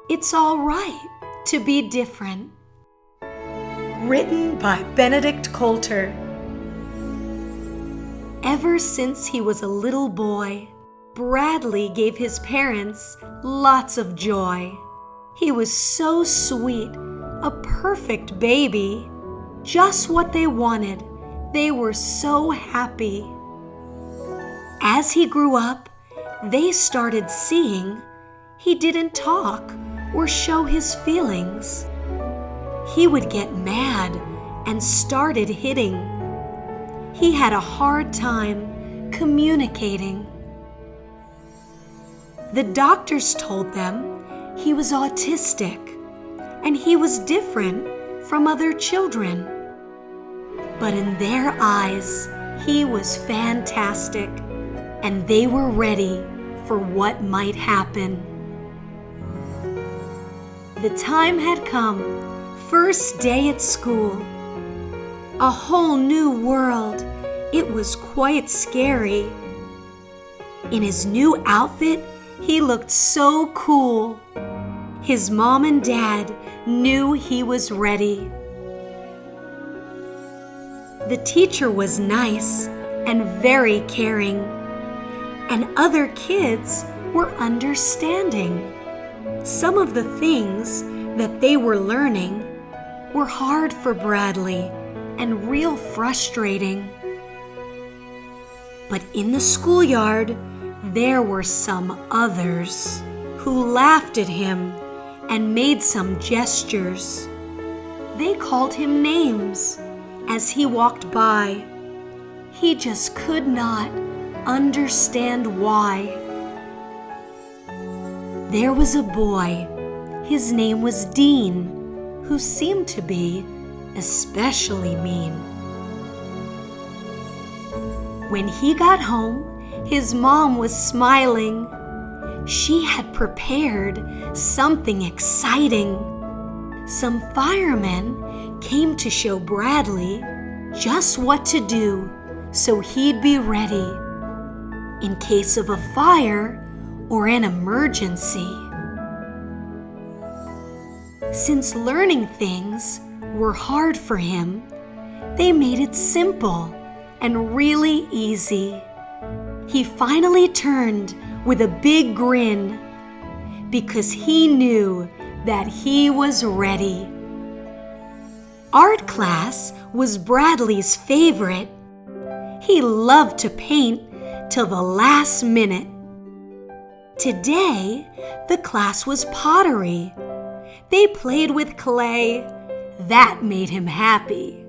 It's all right to be different. Written by Benedict Coulter. Ever since he was a little boy, Bradley gave his parents lots of joy. He was so sweet, a perfect baby. Just what they wanted. They were so happy. As he grew up, they started seeing he didn't talk or show his feelings. He would get mad and started hitting. He had a hard time communicating. The doctors told them he was autistic and he was different from other children. But in their eyes, he was fantastic, and they were ready for what might happen. The time had come, first day at school. A whole new world. It was quite scary. In his new outfit, he looked so cool. His mom and dad knew he was ready. The teacher was nice and very caring, and other kids were understanding. Some of the things that they were learning were hard for Bradley and real frustrating. But in the schoolyard, there were some others who laughed at him and made some gestures. They called him names as he walked by. He just could not understand why. There was a boy, his name was Dean, who seemed to be especially mean. When he got home, his mom was smiling. She had prepared something exciting. Some firemen came to show Bradley just what to do so he'd be ready in case of a fire or an emergency. Since learning things were hard for him, they made it simple and really easy. He finally turned with a big grin because he knew that he was ready. Art class was Bradley's favorite. He loved to paint till the last minute. Today, the class was pottery. They played with clay. That made him happy.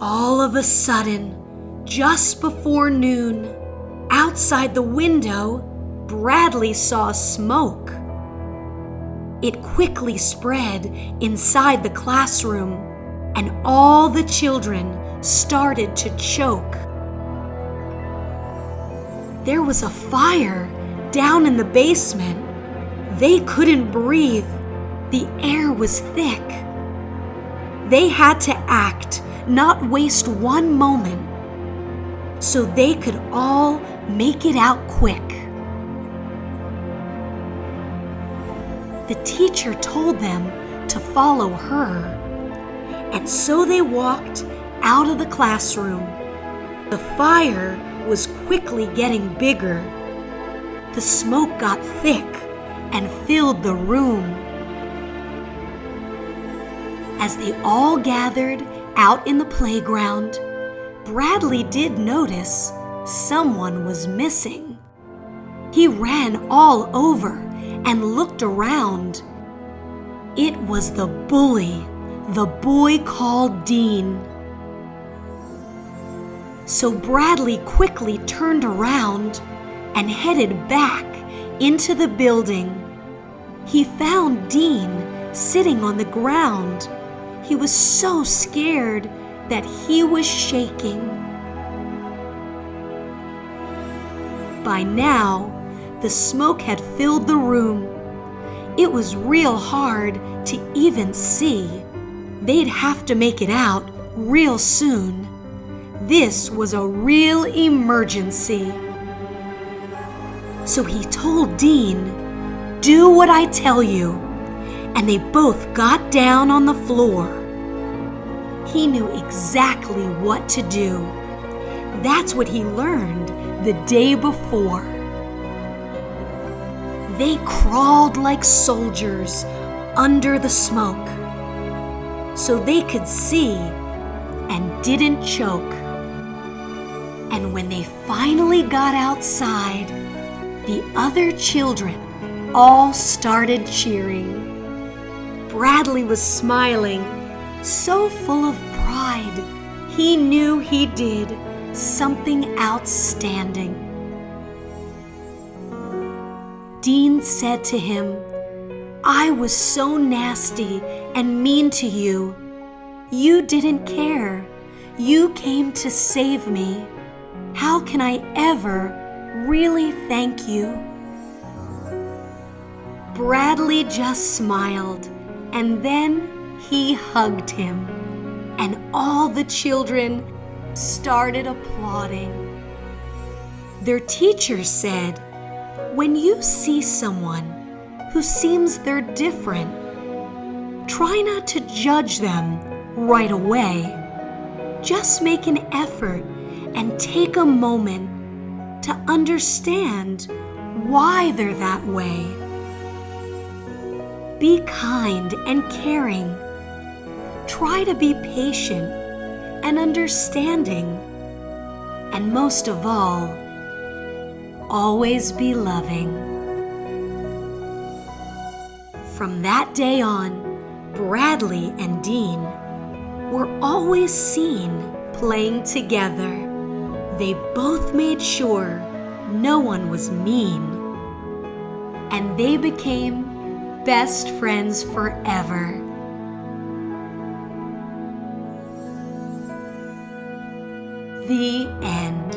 All of a sudden, just before noon, outside the window, Bradley saw smoke. It quickly spread inside the classroom, and all the children started to choke. There was a fire down in the basement. They couldn't breathe. The air was thick. They had to act, not waste one moment, so they could all make it out quick. The teacher told them to follow her, and so they walked out of the classroom. The fire was quickly getting bigger. The smoke got thick and filled the room. As they all gathered out in the playground, Bradley did notice someone was missing. He ran all over and looked around. It was the bully, the boy called Dean. So Bradley quickly turned around and headed back into the building. He found Dean sitting on the ground. He was so scared that he was shaking. By now, the smoke had filled the room. It was real hard to even see. They'd have to make it out real soon. This was a real emergency. So he told Dean, do what I tell you." And they both got down on the floor. He knew exactly what to do. That's what he learned the day before. They crawled like soldiers under the smoke so they could see and didn't choke. And when they finally got outside, the other children all started cheering. Bradley was smiling, so full of pride. He knew he did something outstanding. Dean said to him, "I was so nasty and mean to you. You didn't care. You came to save me. How can I ever really thank you?" Bradley just smiled, and then he hugged him, and all the children started applauding. Their teacher said, "When you see someone who seems they're different, try not to judge them right away. Just make an effort and take a moment to understand why they're that way. Be kind and caring. Try to be patient and understanding. And most of all, always be loving." From that day on, Bradley and Dean were always seen playing together. They both made sure no one was mean, and they became best friends forever. The end.